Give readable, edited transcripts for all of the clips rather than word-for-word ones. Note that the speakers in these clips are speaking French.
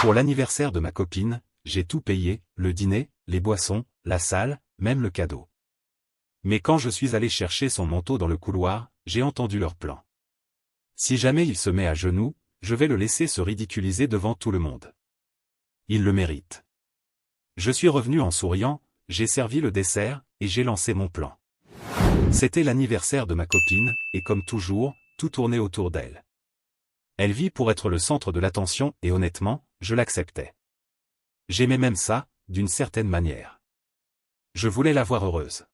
Pour l'anniversaire de ma copine, j'ai tout payé, le dîner, les boissons, la salle, même le cadeau. Mais quand je suis allé chercher son manteau dans le couloir, j'ai entendu leur plan. Si jamais il se met à genoux, je vais le laisser se ridiculiser devant tout le monde. Il le mérite. Je suis revenu en souriant, j'ai servi le dessert, et j'ai lancé mon plan. C'était l'anniversaire de ma copine, et comme toujours, tout tournait autour d'elle. Elle vit pour être le centre de l'attention et honnêtement, je l'acceptais. J'aimais même ça, d'une certaine manière. Je voulais la voir heureuse.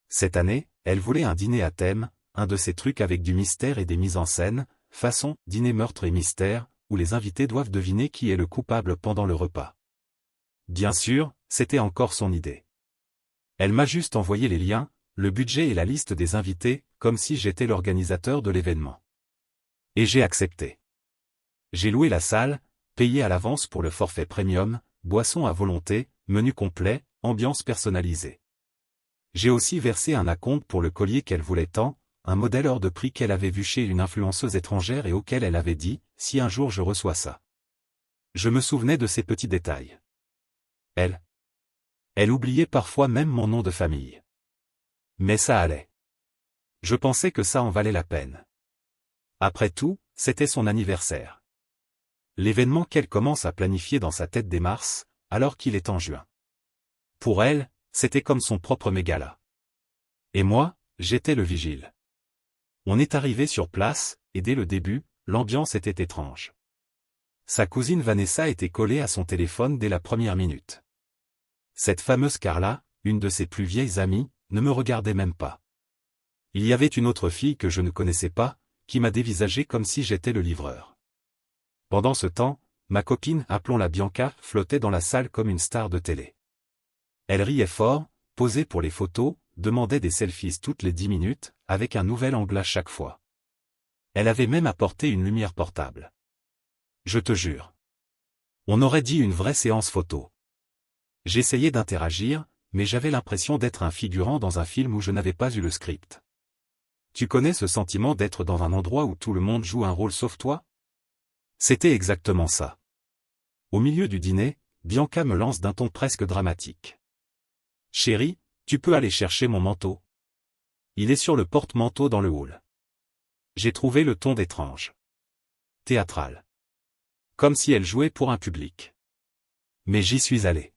Cette année, elle voulait un dîner à thème, un de ces trucs avec du mystère et des mises en scène, façon dîner meurtre et mystère, où les invités doivent deviner qui est le coupable pendant le repas. Bien sûr, c'était encore son idée. Elle m'a juste envoyé les liens, le budget et la liste des invités, comme si j'étais l'organisateur de l'événement. Et j'ai accepté. J'ai loué la salle, payé à l'avance pour le forfait premium, boissons à volonté, menu complet, ambiance personnalisée. J'ai aussi versé un acompte pour le collier qu'elle voulait tant, un modèle hors de prix qu'elle avait vu chez une influenceuse étrangère et auquel elle avait dit, si un jour je reçois ça. Je me souvenais de ces petits détails. Elle oubliait parfois même mon nom de famille. Mais ça allait. Je pensais que ça en valait la peine. Après tout, c'était son anniversaire. L'événement qu'elle commence à planifier dans sa tête dès mars, alors qu'il est en juin. Pour elle, c'était comme son propre mégala. Et moi, j'étais le vigile. On est arrivé sur place, et dès le début, l'ambiance était étrange. Sa cousine Vanessa était collée à son téléphone dès la première minute. Cette fameuse Carla, une de ses plus vieilles amies, ne me regardait même pas. Il y avait une autre fille que je ne connaissais pas, qui m'a dévisagé comme si j'étais le livreur. Pendant ce temps, ma copine, appelons-la Bianca, flottait dans la salle comme une star de télé. Elle riait fort, posait pour les photos, demandait des selfies toutes les 10 minutes, avec un nouvel angle à chaque fois. Elle avait même apporté une lumière portable. Je te jure. On aurait dit une vraie séance photo. J'essayais d'interagir, mais j'avais l'impression d'être un figurant dans un film où je n'avais pas eu le script. Tu connais ce sentiment d'être dans un endroit où tout le monde joue un rôle sauf toi? C'était exactement ça. Au milieu du dîner, Bianca me lance d'un ton presque dramatique. Chérie, tu peux aller chercher mon manteau. Il est sur le porte-manteau dans le hall. J'ai trouvé le ton d'étrange. Théâtral. Comme si elle jouait pour un public. Mais j'y suis allé.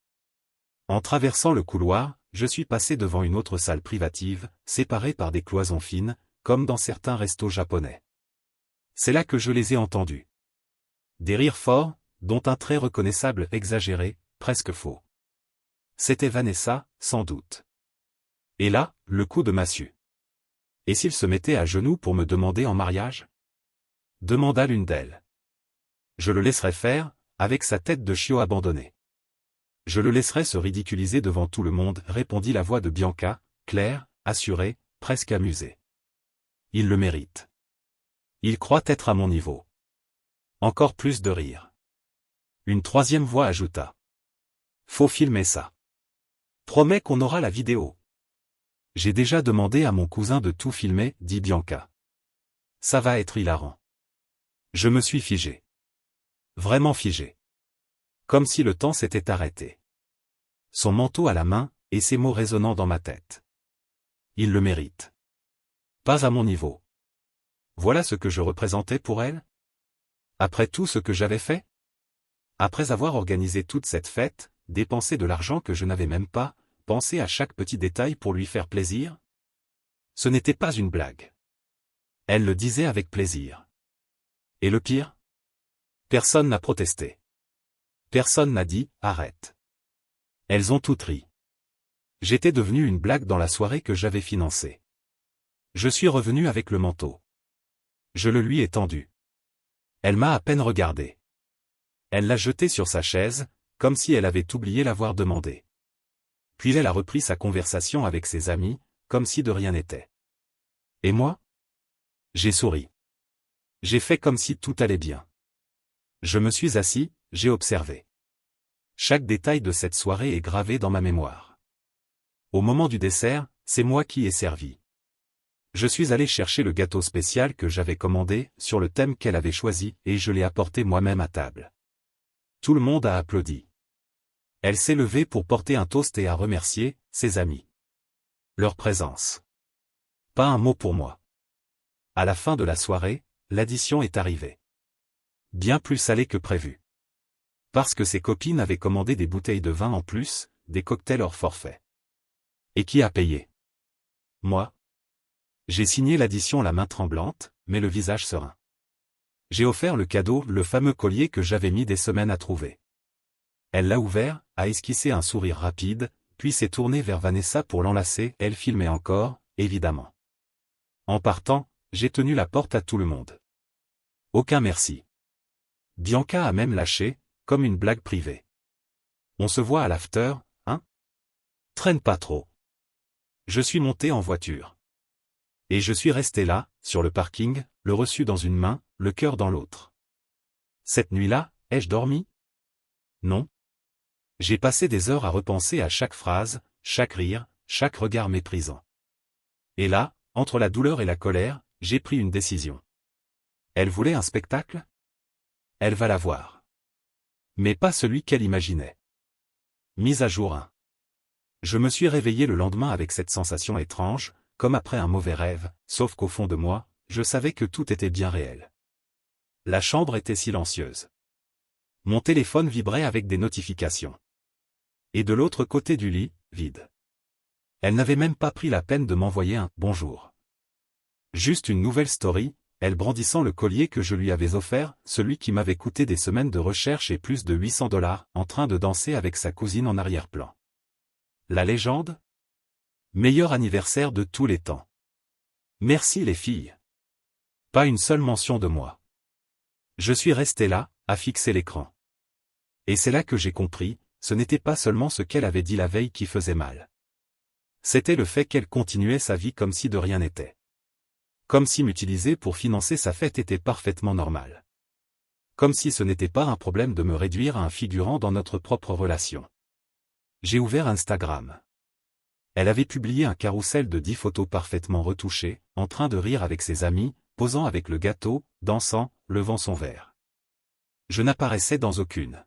En traversant le couloir, je suis passé devant une autre salle privative, séparée par des cloisons fines, comme dans certains restos japonais. C'est là que je les ai entendus. Des rires forts, dont un très reconnaissable exagéré, presque faux. C'était Vanessa, sans doute. Et là, le coup de massue. Et s'il se mettait à genoux pour me demander en mariage? Demanda l'une d'elles. Je le laisserais faire, avec sa tête de chiot abandonnée. Je le laisserai se ridiculiser devant tout le monde, répondit la voix de Bianca, claire, assurée, presque amusée. Il le mérite. Il croit être à mon niveau. Encore plus de rire. Une troisième voix ajouta. Faut filmer ça. Promets qu'on aura la vidéo. J'ai déjà demandé à mon cousin de tout filmer, dit Bianca. Ça va être hilarant. Je me suis figé. Vraiment figé. Comme si le temps s'était arrêté. Son manteau à la main, et ses mots résonnant dans ma tête. Il le mérite. Pas à mon niveau. Voilà ce que je représentais pour elle? Après tout ce que j'avais fait? Après avoir organisé toute cette fête, dépensé de l'argent que je n'avais même pas, pensé à chaque petit détail pour lui faire plaisir? Ce n'était pas une blague. Elle le disait avec plaisir. Et le pire? Personne n'a protesté. Personne n'a dit « arrête ». Elles ont toutes ri. J'étais devenu une blague dans la soirée que j'avais financée. Je suis revenu avec le manteau. Je le lui ai tendu. Elle m'a à peine regardé. Elle l'a jeté sur sa chaise, comme si elle avait oublié l'avoir demandé. Puis elle a repris sa conversation avec ses amis, comme si de rien n'était. Et moi? J'ai souri. J'ai fait comme si tout allait bien. Je me suis assis, j'ai observé. Chaque détail de cette soirée est gravé dans ma mémoire. Au moment du dessert, c'est moi qui ai servi. Je suis allé chercher le gâteau spécial que j'avais commandé, sur le thème qu'elle avait choisi, et je l'ai apporté moi-même à table. Tout le monde a applaudi. Elle s'est levée pour porter un toast et a remercié ses amis. Leur présence. Pas un mot pour moi. À la fin de la soirée, l'addition est arrivée. Bien plus salée que prévu. Parce que ses copines avaient commandé des bouteilles de vin en plus, des cocktails hors forfait. Et qui a payé? Moi. J'ai signé l'addition la main tremblante, mais le visage serein. J'ai offert le cadeau, le fameux collier que j'avais mis des semaines à trouver. Elle l'a ouvert, a esquissé un sourire rapide, puis s'est tournée vers Vanessa pour l'enlacer, elle filmait encore, évidemment. En partant, j'ai tenu la porte à tout le monde. Aucun merci. Bianca a même lâché, comme une blague privée. On se voit à l'after, hein? Traîne pas trop. Je suis monté en voiture. Et je suis resté là, sur le parking, le reçu dans une main, le cœur dans l'autre. Cette nuit-là, ai-je dormi? Non. J'ai passé des heures à repenser à chaque phrase, chaque rire, chaque regard méprisant. Et là, entre la douleur et la colère, j'ai pris une décision. Elle voulait un spectacle? Elle va l'avoir. Mais pas celui qu'elle imaginait. Mise à jour 1. Je me suis réveillé le lendemain avec cette sensation étrange, comme après un mauvais rêve, sauf qu'au fond de moi, je savais que tout était bien réel. La chambre était silencieuse. Mon téléphone vibrait avec des notifications. Et de l'autre côté du lit, vide. Elle n'avait même pas pris la peine de m'envoyer un « bonjour ». Juste une nouvelle story, elle brandissant le collier que je lui avais offert, celui qui m'avait coûté des semaines de recherche et plus de $800, en train de danser avec sa cousine en arrière-plan. La légende? Meilleur anniversaire de tous les temps. Merci les filles. Pas une seule mention de moi. Je suis resté là, à fixer l'écran. Et c'est là que j'ai compris, ce n'était pas seulement ce qu'elle avait dit la veille qui faisait mal. C'était le fait qu'elle continuait sa vie comme si de rien n'était. Comme si m'utiliser pour financer sa fête était parfaitement normal. Comme si ce n'était pas un problème de me réduire à un figurant dans notre propre relation. J'ai ouvert Instagram. Elle avait publié un carrousel de 10 photos parfaitement retouchées, en train de rire avec ses amis, posant avec le gâteau, dansant, levant son verre. Je n'apparaissais dans aucune.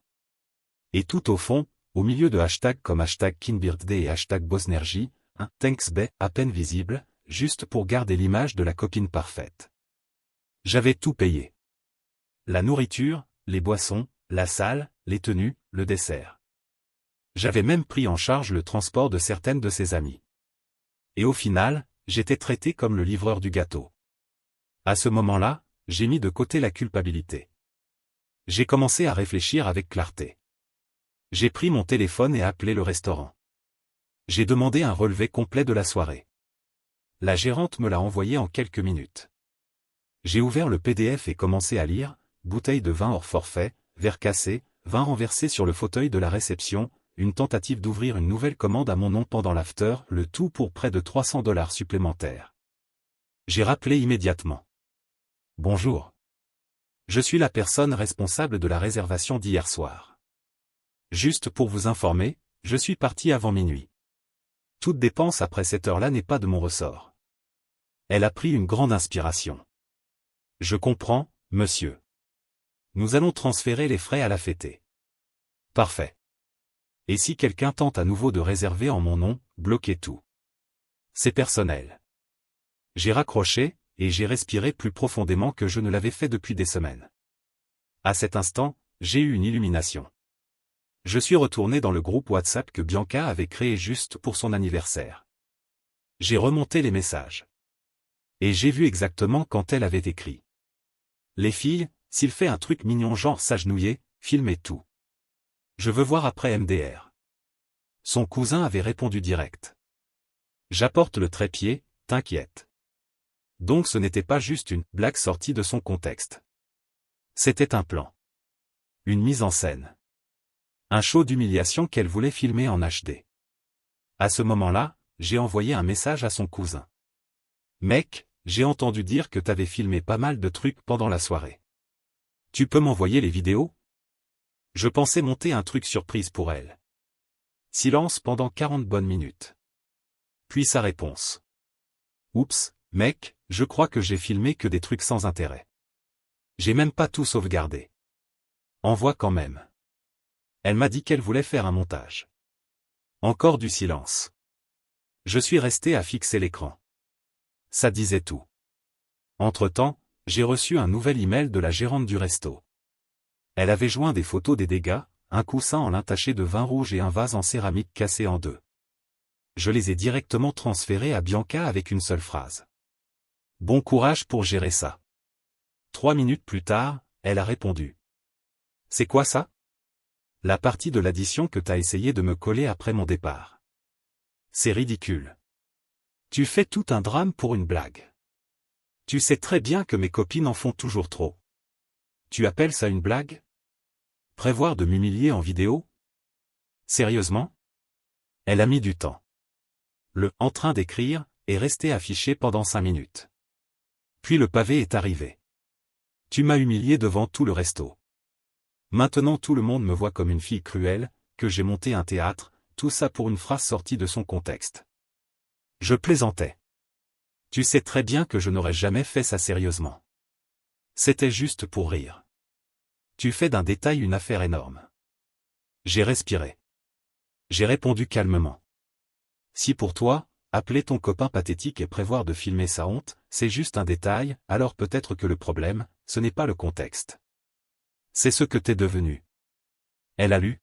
Et tout au fond, au milieu de hashtags comme #KingBirthday et #Bosnergie, un « Thanks bae » à peine visible, juste pour garder l'image de la copine parfaite. J'avais tout payé. La nourriture, les boissons, la salle, les tenues, le dessert. J'avais même pris en charge le transport de certaines de ses amies. Et au final, j'étais traité comme le livreur du gâteau. À ce moment-là, j'ai mis de côté la culpabilité. J'ai commencé à réfléchir avec clarté. J'ai pris mon téléphone et appelé le restaurant. J'ai demandé un relevé complet de la soirée. La gérante me l'a envoyé en quelques minutes. J'ai ouvert le PDF et commencé à lire, bouteille de vin hors forfait, verre cassé, vin renversé sur le fauteuil de la réception, une tentative d'ouvrir une nouvelle commande à mon nom pendant l'after, le tout pour près de $300 supplémentaires. J'ai rappelé immédiatement. Bonjour. Je suis la personne responsable de la réservation d'hier soir. Juste pour vous informer, je suis parti avant minuit. Toute dépense après cette heure-là n'est pas de mon ressort. Elle a pris une grande inspiration. Je comprends, monsieur. Nous allons transférer les frais à la fêtée. Parfait. Et si quelqu'un tente à nouveau de réserver en mon nom, bloquez tout. C'est personnel. J'ai raccroché, et j'ai respiré plus profondément que je ne l'avais fait depuis des semaines. À cet instant, j'ai eu une illumination. Je suis retourné dans le groupe WhatsApp que Bianca avait créé juste pour son anniversaire. J'ai remonté les messages. Et j'ai vu exactement quand elle avait écrit. Les filles, s'il fait un truc mignon genre s'agenouiller, filmez tout. Je veux voir après MDR. Son cousin avait répondu direct. J'apporte le trépied, t'inquiète. Donc ce n'était pas juste une blague sortie de son contexte. C'était un plan. Une mise en scène. Un show d'humiliation qu'elle voulait filmer en HD. À ce moment-là, j'ai envoyé un message à son cousin. Mec, j'ai entendu dire que t'avais filmé pas mal de trucs pendant la soirée. Tu peux m'envoyer les vidéos? Je pensais monter un truc surprise pour elle. Silence pendant 40 bonnes minutes. Puis sa réponse. Oups, mec, je crois que j'ai filmé que des trucs sans intérêt. J'ai même pas tout sauvegardé. Envoie quand même. Elle m'a dit qu'elle voulait faire un montage. Encore du silence. Je suis resté à fixer l'écran. Ça disait tout. Entre-temps, j'ai reçu un nouvel email de la gérante du resto. Elle avait joint des photos des dégâts, un coussin en lin taché de vin rouge et un vase en céramique cassé en deux. Je les ai directement transférés à Bianca avec une seule phrase. Bon courage pour gérer ça. 3 minutes plus tard, elle a répondu. C'est quoi ça? La partie de l'addition que t'as essayé de me coller après mon départ. C'est ridicule. Tu fais tout un drame pour une blague. Tu sais très bien que mes copines en font toujours trop. Tu appelles ça une blague? Prévoir de m'humilier en vidéo? Sérieusement? Elle a mis du temps. Le « en train d'écrire » est resté affiché pendant 5 minutes. Puis le pavé est arrivé. Tu m'as humilié devant tout le resto. Maintenant tout le monde me voit comme une fille cruelle, que j'ai monté un théâtre, tout ça pour une phrase sortie de son contexte. Je plaisantais. Tu sais très bien que je n'aurais jamais fait ça sérieusement. C'était juste pour rire. Tu fais d'un détail une affaire énorme. J'ai respiré. J'ai répondu calmement. Si pour toi, appeler ton copain pathétique et prévoir de filmer sa honte, c'est juste un détail, alors peut-être que le problème, ce n'est pas le contexte. C'est ce que t'es devenu. Elle a lu.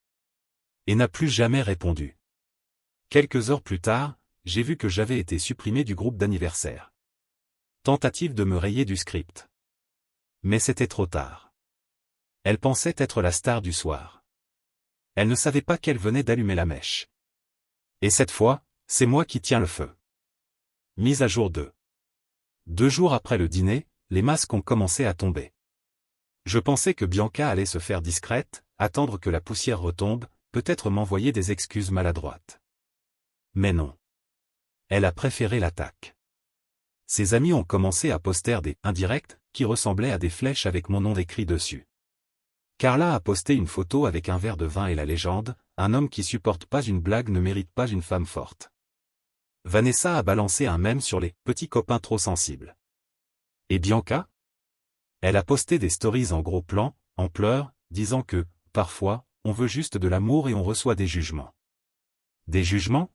Et n'a plus jamais répondu. Quelques heures plus tard, j'ai vu que j'avais été supprimé du groupe d'anniversaire. Tentative de me rayer du script. Mais c'était trop tard. Elle pensait être la star du soir. Elle ne savait pas qu'elle venait d'allumer la mèche. Et cette fois, c'est moi qui tiens le feu. Mise à jour 2. 2 jours après le dîner, les masques ont commencé à tomber. Je pensais que Bianca allait se faire discrète, attendre que la poussière retombe, peut-être m'envoyer des excuses maladroites. Mais non. Elle a préféré l'attaque. Ses amis ont commencé à poster des « indirects » qui ressemblaient à des flèches avec mon nom écrit dessus. Carla a posté une photo avec un verre de vin et la légende « Un homme qui supporte pas une blague ne mérite pas une femme forte ». Vanessa a balancé un mème sur les « petits copains trop sensibles ». Et Bianca? Elle a posté des stories en gros plan, en pleurs, disant que, parfois, on veut juste de l'amour et on reçoit des jugements. Des jugements?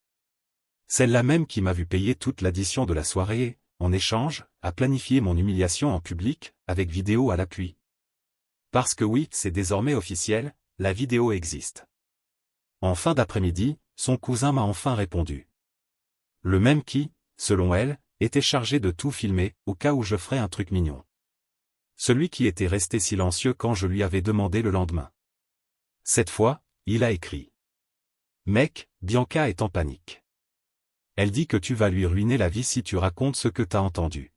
Celle-là même qui m'a vu payer toute l'addition de la soirée, en échange, a planifié mon humiliation en public, avec vidéo à l'appui. Parce que oui, c'est désormais officiel, la vidéo existe. En fin d'après-midi, son cousin m'a enfin répondu. Le même qui, selon elle, était chargé de tout filmer, au cas où je ferais un truc mignon. Celui qui était resté silencieux quand je lui avais demandé le lendemain. Cette fois, il a écrit. Mec, Bianca est en panique. Elle dit que tu vas lui ruiner la vie si tu racontes ce que t'as entendu.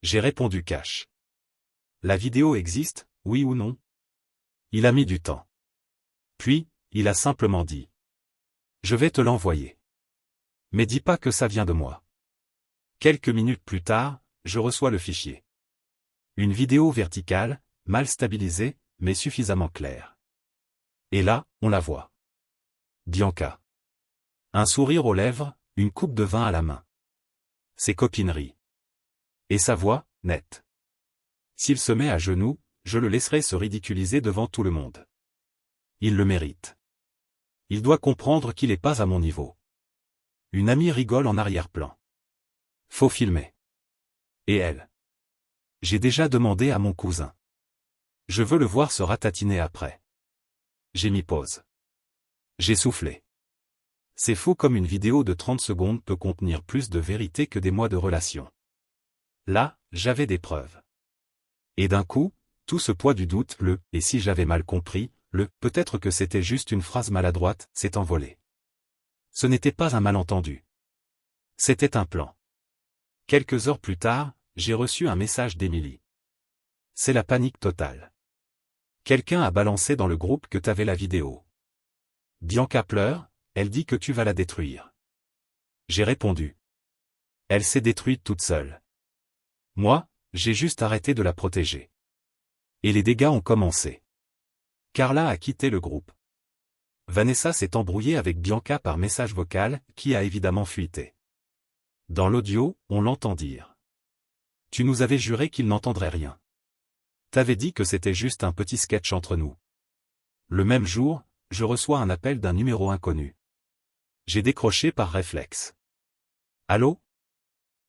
J'ai répondu cash. La vidéo existe, oui ou non? Il a mis du temps. Puis, il a simplement dit. Je vais te l'envoyer. Mais dis pas que ça vient de moi. Quelques minutes plus tard, je reçois le fichier. Une vidéo verticale, mal stabilisée, mais suffisamment claire. Et là, on la voit. Bianca. Un sourire aux lèvres, une coupe de vin à la main. Ses copines rient. Et sa voix, nette. S'il se met à genoux, je le laisserai se ridiculiser devant tout le monde. Il le mérite. Il doit comprendre qu'il n'est pas à mon niveau. Une amie rigole en arrière-plan. Faut filmer. Et elle. J'ai déjà demandé à mon cousin. Je veux le voir se ratatiner après. J'ai mis pause. J'ai soufflé. C'est fou comme une vidéo de 30 secondes peut contenir plus de vérité que des mois de relation. Là, j'avais des preuves. Et d'un coup, tout ce poids du doute, et si j'avais mal compris, peut-être que c'était juste une phrase maladroite, s'est envolé. Ce n'était pas un malentendu. C'était un plan. Quelques heures plus tard, j'ai reçu un message d'Émilie. C'est la panique totale. Quelqu'un a balancé dans le groupe que t'avais la vidéo. Bianca pleure, elle dit que tu vas la détruire. J'ai répondu. Elle s'est détruite toute seule. Moi, j'ai juste arrêté de la protéger. Et les dégâts ont commencé. Carla a quitté le groupe. Vanessa s'est embrouillée avec Bianca par message vocal, qui a évidemment fuité. Dans l'audio, on l'entend dire. Tu nous avais juré qu'il n'entendrait rien. T'avais dit que c'était juste un petit sketch entre nous. Le même jour, je reçois un appel d'un numéro inconnu. J'ai décroché par réflexe. Allô?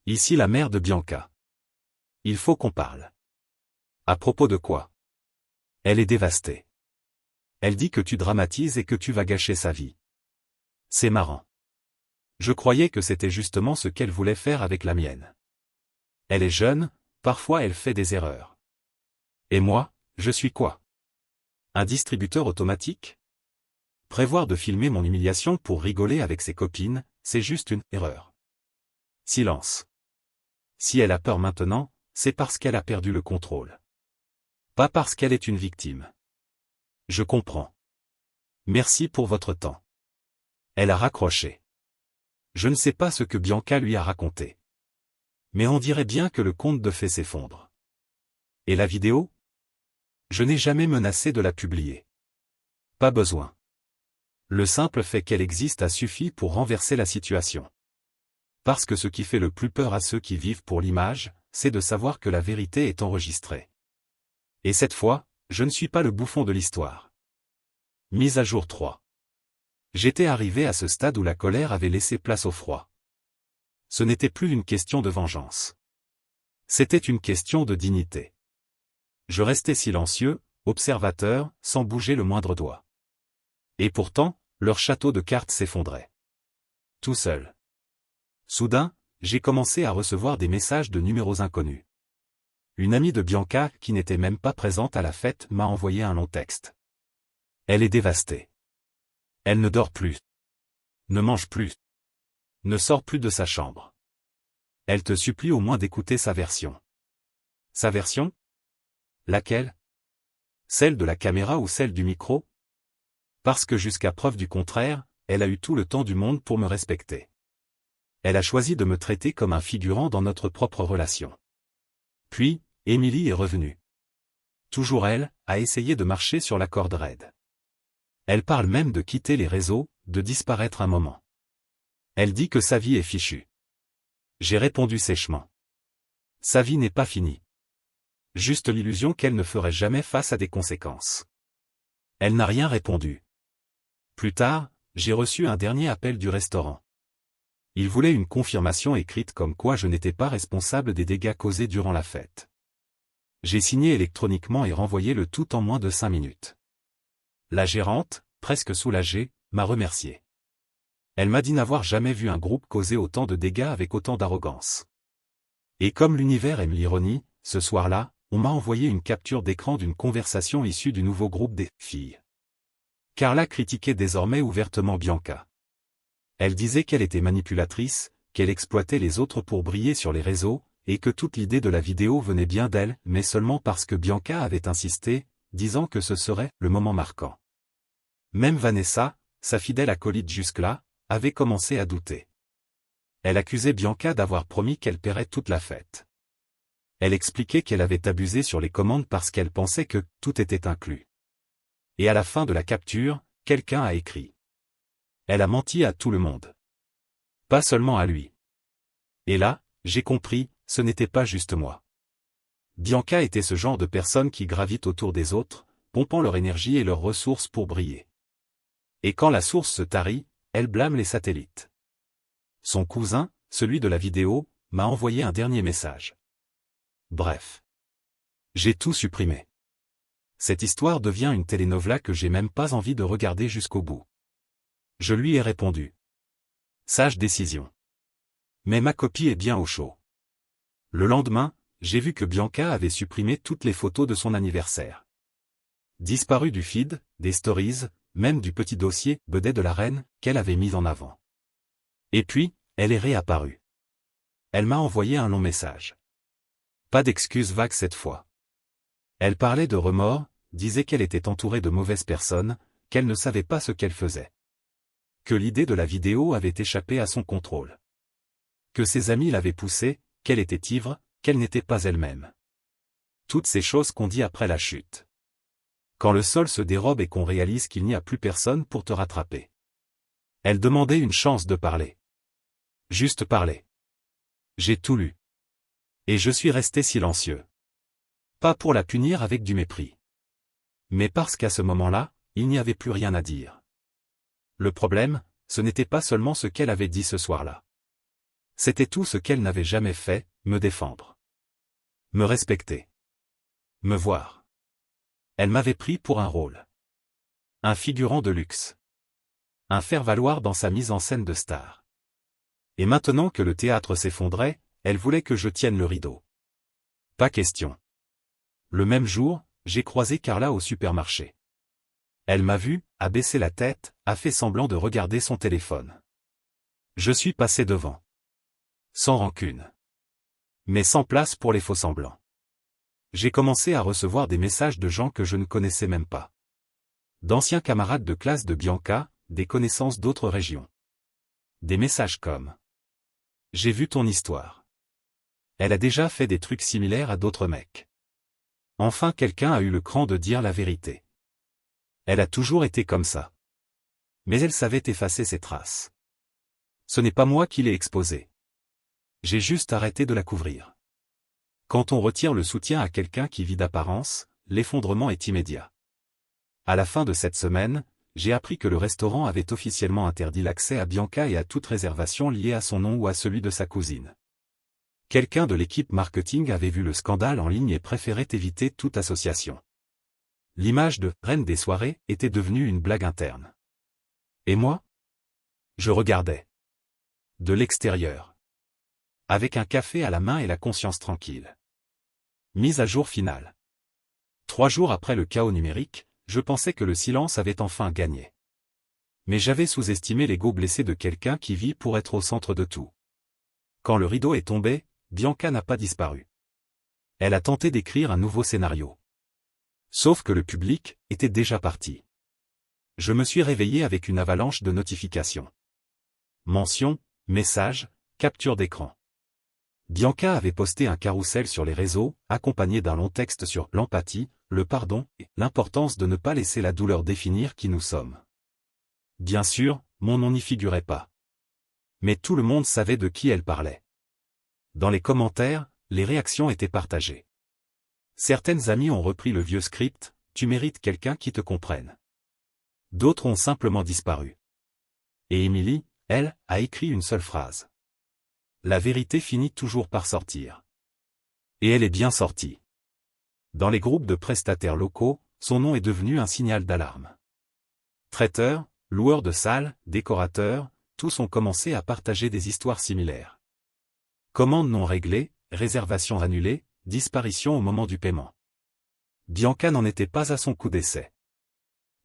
Ici la mère de Bianca. Il faut qu'on parle. À propos de quoi? Elle est dévastée. Elle dit que tu dramatises et que tu vas gâcher sa vie. C'est marrant. Je croyais que c'était justement ce qu'elle voulait faire avec la mienne. Elle est jeune, parfois elle fait des erreurs. Et moi, je suis quoi? Un distributeur automatique? Prévoir de filmer mon humiliation pour rigoler avec ses copines, c'est juste une erreur. Silence. Si elle a peur maintenant, c'est parce qu'elle a perdu le contrôle. Pas parce qu'elle est une victime. Je comprends. Merci pour votre temps. Elle a raccroché. Je ne sais pas ce que Bianca lui a raconté. Mais on dirait bien que le conte de fées s'effondre. Et la vidéo? Je n'ai jamais menacé de la publier. Pas besoin. Le simple fait qu'elle existe a suffi pour renverser la situation. Parce que ce qui fait le plus peur à ceux qui vivent pour l'image, c'est de savoir que la vérité est enregistrée. Et cette fois, je ne suis pas le bouffon de l'histoire. Mise à jour 3. J'étais arrivé à ce stade où la colère avait laissé place au froid. Ce n'était plus une question de vengeance. C'était une question de dignité. Je restais silencieux, observateur, sans bouger le moindre doigt. Et pourtant, leur château de cartes s'effondrait. Tout seul. Soudain, j'ai commencé à recevoir des messages de numéros inconnus. Une amie de Bianca, qui n'était même pas présente à la fête, m'a envoyé un long texte. Elle est dévastée. Elle ne dort plus. Ne mange plus. Ne sort plus de sa chambre. Elle te supplie au moins d'écouter sa version. Sa version? Laquelle? Celle de la caméra ou celle du micro? Parce que jusqu'à preuve du contraire, elle a eu tout le temps du monde pour me respecter. Elle a choisi de me traiter comme un figurant dans notre propre relation. Puis, Émilie est revenue. Toujours elle, a essayé de marcher sur la corde raide. Elle parle même de quitter les réseaux, de disparaître un moment. Elle dit que sa vie est fichue. J'ai répondu sèchement. Sa vie n'est pas finie. Juste l'illusion qu'elle ne ferait jamais face à des conséquences. Elle n'a rien répondu. Plus tard, j'ai reçu un dernier appel du restaurant. Il voulait une confirmation écrite comme quoi je n'étais pas responsable des dégâts causés durant la fête. J'ai signé électroniquement et renvoyé le tout en moins de 5 minutes. La gérante, presque soulagée, m'a remercié. Elle m'a dit n'avoir jamais vu un groupe causer autant de dégâts avec autant d'arrogance. Et comme l'univers aime l'ironie, ce soir-là, on m'a envoyé une capture d'écran d'une conversation issue du nouveau groupe des filles. Carla critiquait désormais ouvertement Bianca. Elle disait qu'elle était manipulatrice, qu'elle exploitait les autres pour briller sur les réseaux, et que toute l'idée de la vidéo venait bien d'elle, mais seulement parce que Bianca avait insisté, disant que ce serait le moment marquant. Même Vanessa, sa fidèle acolyte jusque-là, avait commencé à douter. Elle accusait Bianca d'avoir promis qu'elle paierait toute la fête. Elle expliquait qu'elle avait abusé sur les commandes parce qu'elle pensait que tout était inclus. Et à la fin de la capture, quelqu'un a écrit. Elle a menti à tout le monde. Pas seulement à lui. Et là, j'ai compris, ce n'était pas juste moi. Bianca était ce genre de personne qui gravite autour des autres, pompant leur énergie et leurs ressources pour briller. Et quand la source se tarit, elle blâme les satellites. Son cousin, celui de la vidéo, m'a envoyé un dernier message. Bref. J'ai tout supprimé. Cette histoire devient une telenovela que j'ai même pas envie de regarder jusqu'au bout. Je lui ai répondu. Sage décision. Mais ma copie est bien au chaud. Le lendemain, j'ai vu que Bianca avait supprimé toutes les photos de son anniversaire. Disparu du feed, des stories, même du petit dossier « Bedet de la reine » qu'elle avait mis en avant. Et puis, elle est réapparue. Elle m'a envoyé un long message. Pas d'excuses vagues cette fois. Elle parlait de remords, disait qu'elle était entourée de mauvaises personnes, qu'elle ne savait pas ce qu'elle faisait. Que l'idée de la vidéo avait échappé à son contrôle. Que ses amis l'avaient poussée, qu'elle était ivre, qu'elle n'était pas elle-même. Toutes ces choses qu'on dit après la chute. Quand le sol se dérobe et qu'on réalise qu'il n'y a plus personne pour te rattraper. Elle demandait une chance de parler. Juste parler. J'ai tout lu. Et je suis resté silencieux. Pas pour la punir avec du mépris. Mais parce qu'à ce moment-là, il n'y avait plus rien à dire. Le problème, ce n'était pas seulement ce qu'elle avait dit ce soir-là. C'était tout ce qu'elle n'avait jamais fait, me défendre. Me respecter. Me voir. Elle m'avait pris pour un rôle. Un figurant de luxe. Un faire-valoir dans sa mise en scène de star. Et maintenant que le théâtre s'effondrait, elle voulait que je tienne le rideau. Pas question. Le même jour, j'ai croisé Carla au supermarché. Elle m'a vu, a baissé la tête, a fait semblant de regarder son téléphone. Je suis passé devant. Sans rancune. Mais sans place pour les faux-semblants. J'ai commencé à recevoir des messages de gens que je ne connaissais même pas. D'anciens camarades de classe de Bianca, des connaissances d'autres régions. Des messages comme « J'ai vu ton histoire. Elle a déjà fait des trucs similaires à d'autres mecs. » Enfin quelqu'un a eu le cran de dire la vérité. Elle a toujours été comme ça. Mais elle savait effacer ses traces. Ce n'est pas moi qui l'ai exposée. J'ai juste arrêté de la couvrir. Quand on retire le soutien à quelqu'un qui vit d'apparence, l'effondrement est immédiat. À la fin de cette semaine, j'ai appris que le restaurant avait officiellement interdit l'accès à Bianca et à toute réservation liée à son nom ou à celui de sa cousine. Quelqu'un de l'équipe marketing avait vu le scandale en ligne et préférait éviter toute association. L'image de « reine des soirées » était devenue une blague interne. Et moi? Je regardais. De l'extérieur. Avec un café à la main et la conscience tranquille. Mise à jour finale. 3 jours après le chaos numérique, je pensais que le silence avait enfin gagné. Mais j'avais sous-estimé l'ego blessé de quelqu'un qui vit pour être au centre de tout. Quand le rideau est tombé, Bianca n'a pas disparu. Elle a tenté d'écrire un nouveau scénario. Sauf que le public était déjà parti. Je me suis réveillé avec une avalanche de notifications. Mentions, messages, captures d'écran. Bianca avait posté un carrousel sur les réseaux, accompagné d'un long texte sur l'empathie, le pardon et l'importance de ne pas laisser la douleur définir qui nous sommes. Bien sûr, mon nom n'y figurait pas. Mais tout le monde savait de qui elle parlait. Dans les commentaires, les réactions étaient partagées. Certaines amies ont repris le vieux script, « Tu mérites quelqu'un qui te comprenne ». D'autres ont simplement disparu. Et Émilie, elle, a écrit une seule phrase. La vérité finit toujours par sortir. Et elle est bien sortie. Dans les groupes de prestataires locaux, son nom est devenu un signal d'alarme. Traiteurs, loueurs de salles, décorateurs, tous ont commencé à partager des histoires similaires. Commandes non réglées, réservations annulées, disparition au moment du paiement. Bianca n'en était pas à son coup d'essai.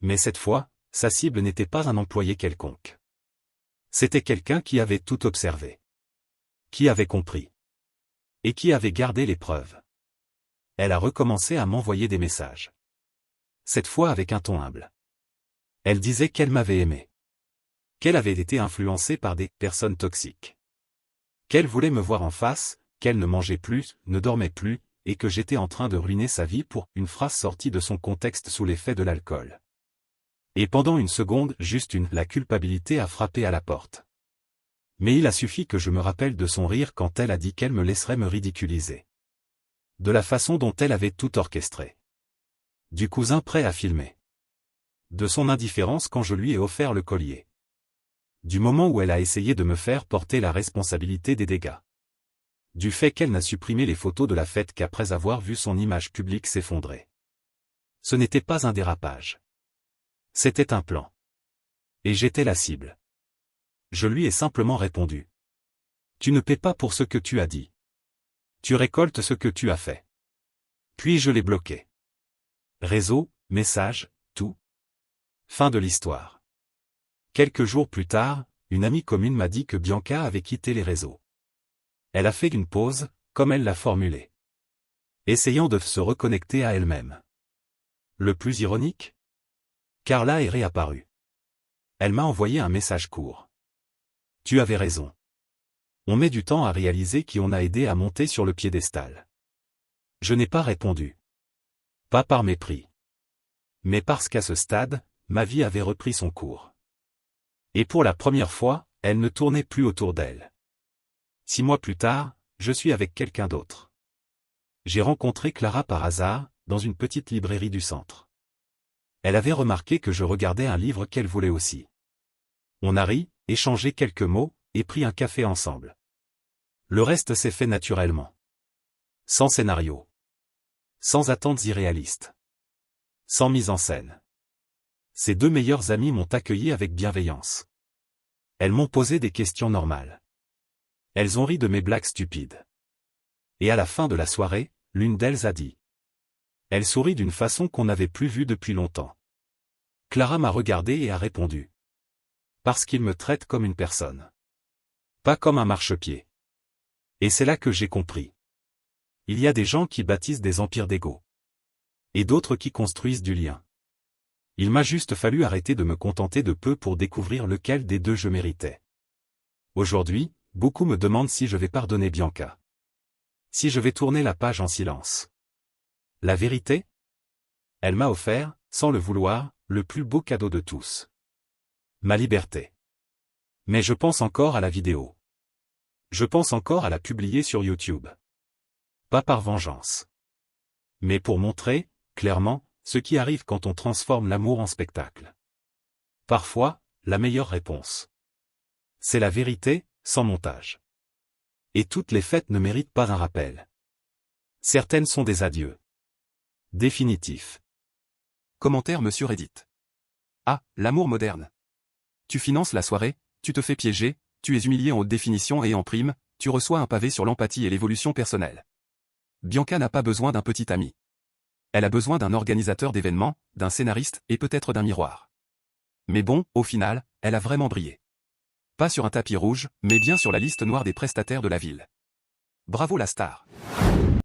Mais cette fois, sa cible n'était pas un employé quelconque. C'était quelqu'un qui avait tout observé. Qui avait compris. Et qui avait gardé les preuves. Elle a recommencé à m'envoyer des messages. Cette fois avec un ton humble. Elle disait qu'elle m'avait aimé. Qu'elle avait été influencée par des personnes toxiques. Qu'elle voulait me voir en face, qu'elle ne mangeait plus, ne dormait plus, et que j'étais en train de ruiner sa vie pour une phrase sortie de son contexte sous l'effet de l'alcool. Et pendant une seconde, la culpabilité a frappé à la porte. Mais il a suffi que je me rappelle de son rire quand elle a dit qu'elle me laisserait me ridiculiser. De la façon dont elle avait tout orchestré. Du cousin prêt à filmer. De son indifférence quand je lui ai offert le collier. Du moment où elle a essayé de me faire porter la responsabilité des dégâts. Du fait qu'elle n'a supprimé les photos de la fête qu'après avoir vu son image publique s'effondrer. Ce n'était pas un dérapage. C'était un plan. Et j'étais la cible. Je lui ai simplement répondu. Tu ne paies pas pour ce que tu as dit. Tu récoltes ce que tu as fait. Puis je l'ai bloqué. Réseau, message, tout. Fin de l'histoire. Quelques jours plus tard, une amie commune m'a dit que Bianca avait quitté les réseaux. Elle a fait une pause, comme elle l'a formulé. Essayant de se reconnecter à elle-même. Le plus ironique? Carla est réapparue. Elle m'a envoyé un message court. Tu avais raison. On met du temps à réaliser qui on a aidé à monter sur le piédestal. Je n'ai pas répondu. Pas par mépris. Mais parce qu'à ce stade, ma vie avait repris son cours. Et pour la première fois, elle ne tournait plus autour d'elle. 6 mois plus tard, je suis avec quelqu'un d'autre. J'ai rencontré Clara par hasard, dans une petite librairie du centre. Elle avait remarqué que je regardais un livre qu'elle voulait aussi. On a ri, échangé quelques mots, et pris un café ensemble. Le reste s'est fait naturellement. Sans scénario. Sans attentes irréalistes. Sans mise en scène. Ces deux meilleures amies m'ont accueilli avec bienveillance. Elles m'ont posé des questions normales. Elles ont ri de mes blagues stupides. Et à la fin de la soirée, l'une d'elles a dit. Elle sourit d'une façon qu'on n'avait plus vue depuis longtemps. Clara m'a regardé et a répondu. Parce qu'il me traite comme une personne. Pas comme un marchepied. Et c'est là que j'ai compris. Il y a des gens qui bâtissent des empires d'ego. Et d'autres qui construisent du lien. Il m'a juste fallu arrêter de me contenter de peu pour découvrir lequel des deux je méritais. Aujourd'hui, beaucoup me demandent si je vais pardonner Bianca. Si je vais tourner la page en silence. La vérité? Elle m'a offert, sans le vouloir, le plus beau cadeau de tous. Ma liberté. Mais je pense encore à la vidéo. Je pense encore à la publier sur YouTube. Pas par vengeance. Mais pour montrer, clairement, ce qui arrive quand on transforme l'amour en spectacle. Parfois, la meilleure réponse. C'est la vérité, sans montage. Et toutes les fêtes ne méritent pas un rappel. Certaines sont des adieux. Définitifs. Commentaire Monsieur Reddit. Ah, l'amour moderne. Tu finances la soirée, tu te fais piéger, tu es humilié en haute définition et en prime, tu reçois un pavé sur l'empathie et l'évolution personnelle. Bianca n'a pas besoin d'un petit ami. Elle a besoin d'un organisateur d'événements, d'un scénariste et peut-être d'un miroir. Mais bon, au final, elle a vraiment brillé. Pas sur un tapis rouge, mais bien sur la liste noire des prestataires de la ville. Bravo la star.